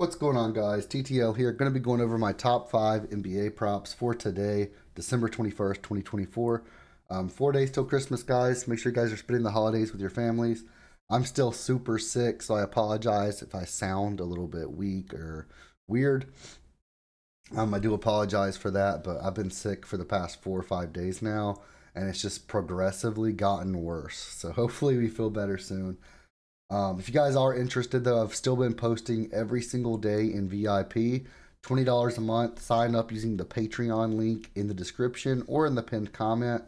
What's going on, guys? TTL here. Going to be going over my top 5 NBA props for today, December 21st, 2024. 4 days till Christmas, guys. Make sure you guys are spending the holidays with your families. I'm still super sick, so I apologize if I sound a little bit weak or weird. I do apologize for that, but I've been sick for the past 4 or 5 days now, and it's just progressively gotten worse. So hopefully we feel better soon. If you guys are interested, though, I've still been posting every single day in VIP. $20 a month. Sign up using the Patreon link in the description or in the pinned comment.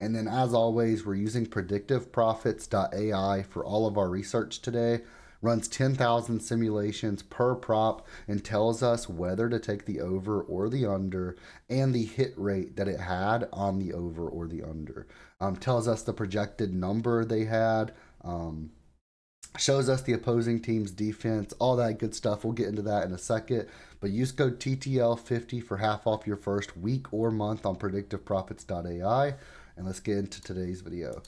And then, as always, we're using predictiveprofits.ai for all of our research today. Runs 10,000 simulations per prop and tells us whether to take the over or the under and the hit rate that it had on the over or the under. Tells us the projected number they had. Shows us the opposing team's defense, all that good stuff. We'll get into that in a second. But use code TTL50 for half off your first week or month on predictiveprofits.ai. And let's get into today's video.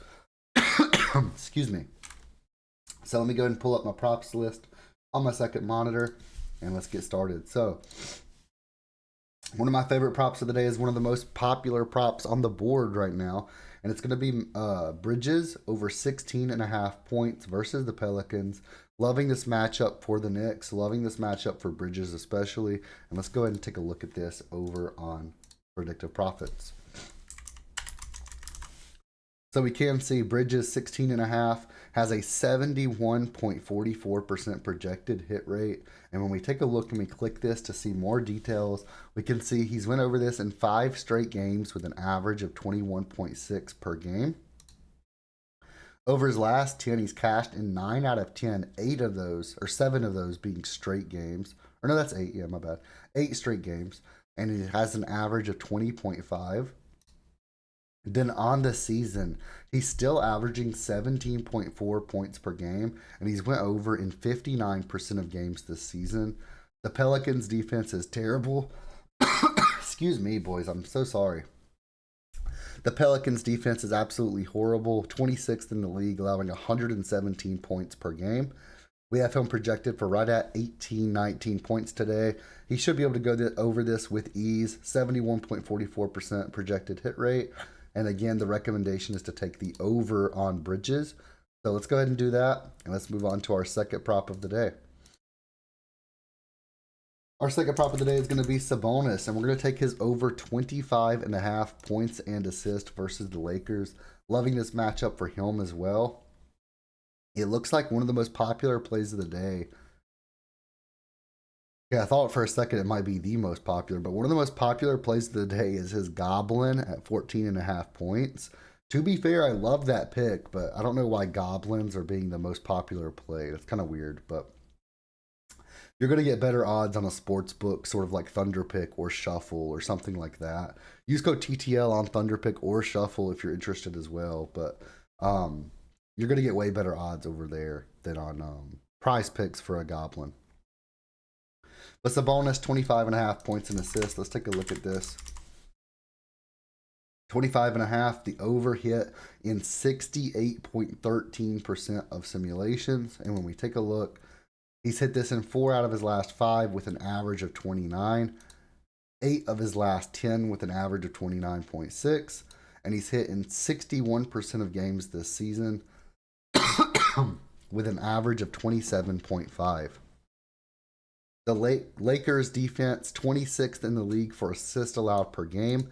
Excuse me. So let me go ahead and pull up my props list on my second monitor and let's get started. So one of my favorite props of the day is one of the most popular props on the board right now. And it's going to be Bridges over 16.5 points versus the Pelicans. Loving this matchup for the Knicks. Loving this matchup for Bridges especially. And let's go ahead and take a look at this over on Predictive Profits. So we can see Bridges 16.5 has a 71.44% projected hit rate. And when we take a look and we click this to see more details, we can see he's went over this in 5 straight games with an average of 21.6 per game. Over his last 10, he's cashed in 9 out of 10, 8 of those, or 7 of those being straight games. Or no, that's 8, yeah, my bad. 8 straight games. And he has an average of 20.5. Then on the season, he's still averaging 17.4 points per game, and he's went over in 59% of games this season. The Pelicans' defense is terrible. Excuse me, boys. I'm so sorry. The Pelicans' defense is absolutely horrible. 26th in the league, allowing 117 points per game. We have him projected for right at 18, 19 points today. He should be able to go over this with ease. 71.44% projected hit rate. And again, the recommendation is to take the over on Bridges. So let's go ahead and do that. And let's move on to our second prop of the day. Our second prop of the day is going to be Sabonis. And we're going to take his over 25.5 points and assists versus the Lakers. Loving this matchup for him as well. It looks like one of the most popular plays of the day. Yeah, I thought for a second it might be the most popular, but one of the most popular plays of the day is his Goblin at 14.5 points. To be fair, I love that pick, but I don't know why Goblins are being the most popular play. That's kind of weird, but you're going to get better odds on a sports book, sort of like Thunder Pick or Shuffle or something like that. Use code TTL on Thunder Pick or Shuffle if you're interested as well, but you're going to get way better odds over there than on Prizepicks for a Goblin. But Sabonis, 25.5 points and assists. Let's take a look at this. 25.5, the over hit in 68.13% of simulations. And when we take a look, he's hit this in 4 out of his last 5 with an average of 29. 8 of his last 10 with an average of 29.6. And he's hit in 61% of games this season with an average of 27.5. The Lakers defense, 26th in the league for assists allowed per game,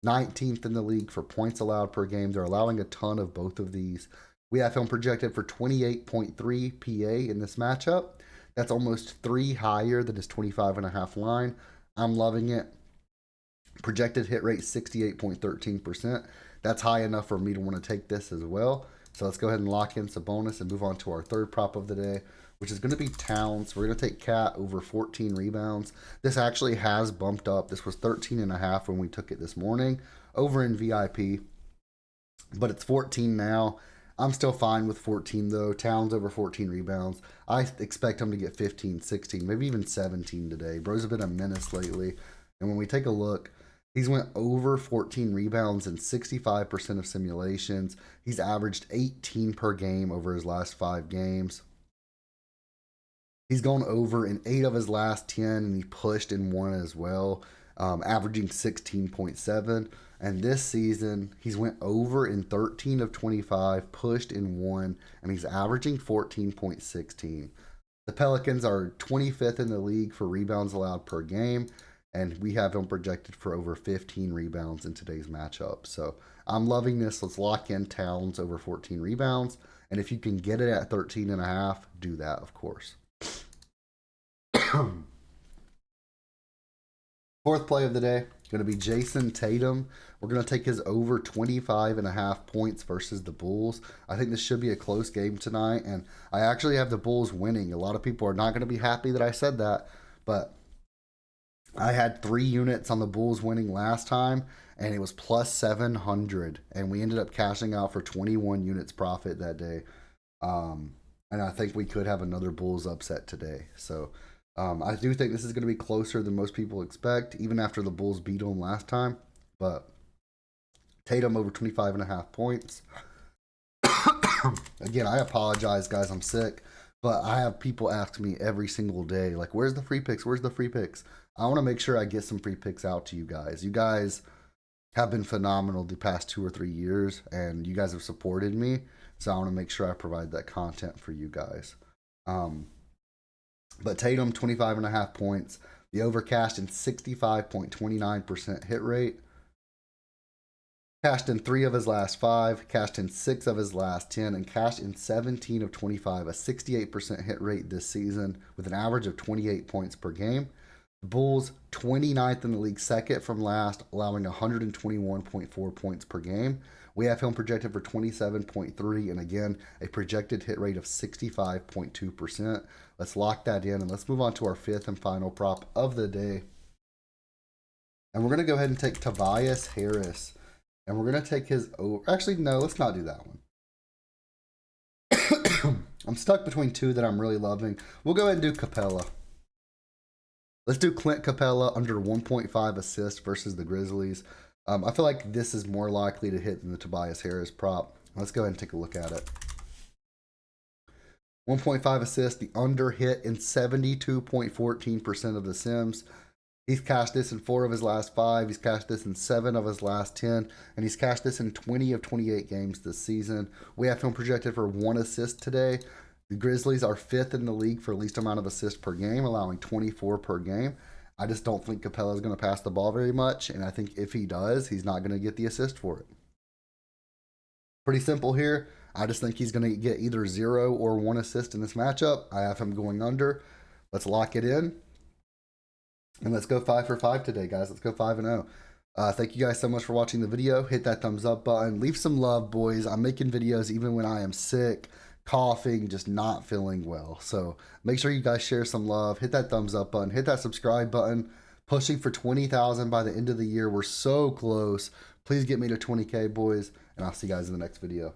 19th in the league for points allowed per game. They're allowing a ton of both of these. We have him projected for 28.3 PA in this matchup. That's almost 3 higher than his 25.5 line. I'm loving it. Projected hit rate 68.13%. That's high enough for me to want to take this as well. So let's go ahead and lock in Sabonis and move on to our third prop of the day, which is going to be Towns. We're going to take Cat over 14 rebounds. This actually has bumped up. This was 13.5 when we took it this morning over in VIP, but it's 14 now. I'm still fine with 14 though. Towns over 14 rebounds. I expect him to get 15, 16, maybe even 17 today. Bro's been a menace lately. And when we take a look, he's went over 14 rebounds in 65% of simulations. He's averaged 18 per game over his last 5 games. He's gone over in 8 of his last 10, and he pushed in 1 as well, averaging 16.7. And this season, he's went over in 13 of 25, pushed in 1, and he's averaging 14.16. The Pelicans are 25th in the league for rebounds allowed per game, and we have him projected for over 15 rebounds in today's matchup. So I'm loving this. Let's lock in Towns over 14 rebounds. And if you can get it at 13.5, do that, of course. Fourth play of the day, going to be Jayson Tatum. We're going to take his over 25.5 points versus the Bulls. I think this should be a close game tonight, and I actually have the Bulls winning. A lot of people are not going to be happy that I said that, but I had 3 units on the Bulls winning last time, and it was plus 700, and we ended up cashing out for 21 units profit that day. And I think we could have another Bulls upset today. So I do think this is going to be closer than most people expect, even after the Bulls beat them last time. But Tatum over 25.5 points. Again, I apologize, guys. I'm sick. But I have people ask me every single day, like, where's the free picks? Where's the free picks? I want to make sure I get some free picks out to you guys. You guys have been phenomenal the past 2 or 3 years, and you guys have supported me. So I want to make sure I provide that content for you guys. But Tatum, 25.5 points. The over cashed in 65.29% hit rate. Cashed in 3 of his last 5, cashed in 6 of his last 10, and cashed in 17 of 25, a 68% hit rate this season with an average of 28 points per game. The Bulls, 29th in the league, second from last, allowing 121.4 points per game. We have him projected for 27.3, and again, a projected hit rate of 65.2%. Let's lock that in, and let's move on to our 5th and final prop of the day. And we're going to go ahead and take Tobias Harris. And we're going to take his over. Actually, no, let's not do that one. I'm stuck between 2 that I'm really loving. We'll go ahead and do Capela. Let's do Clint Capela under 1.5 assists versus the Grizzlies. I feel like this is more likely to hit than the Tobias Harris prop. Let's go ahead and take a look at it. 1.5 assists, the under hit in 72.14% of the sims. He's cashed this in 4 of his last 5. He's cashed this in 7 of his last 10. And he's cashed this in 20 of 28 games this season. We have him projected for 1 assist today. The Grizzlies are 5th in the league for least amount of assists per game, allowing 24 per game. I just don't think Capela is going to pass the ball very much. And I think if he does, he's not going to get the assist for it. Pretty simple here. I just think he's going to get either 0 or 1 assist in this matchup. I have him going under. Let's lock it in. And let's go 5 for 5 today, guys. Let's go 5-0. Thank you guys so much for watching the video. Hit that thumbs up button. Leave some love, boys. I'm making videos even when I am sick, coughing, just not feeling well. So make sure you guys share some love. Hit that thumbs up button. Hit that subscribe button. Pushing for 20,000 by the end of the year. We're so close. Please get me to 20K, boys. And I'll see you guys in the next video.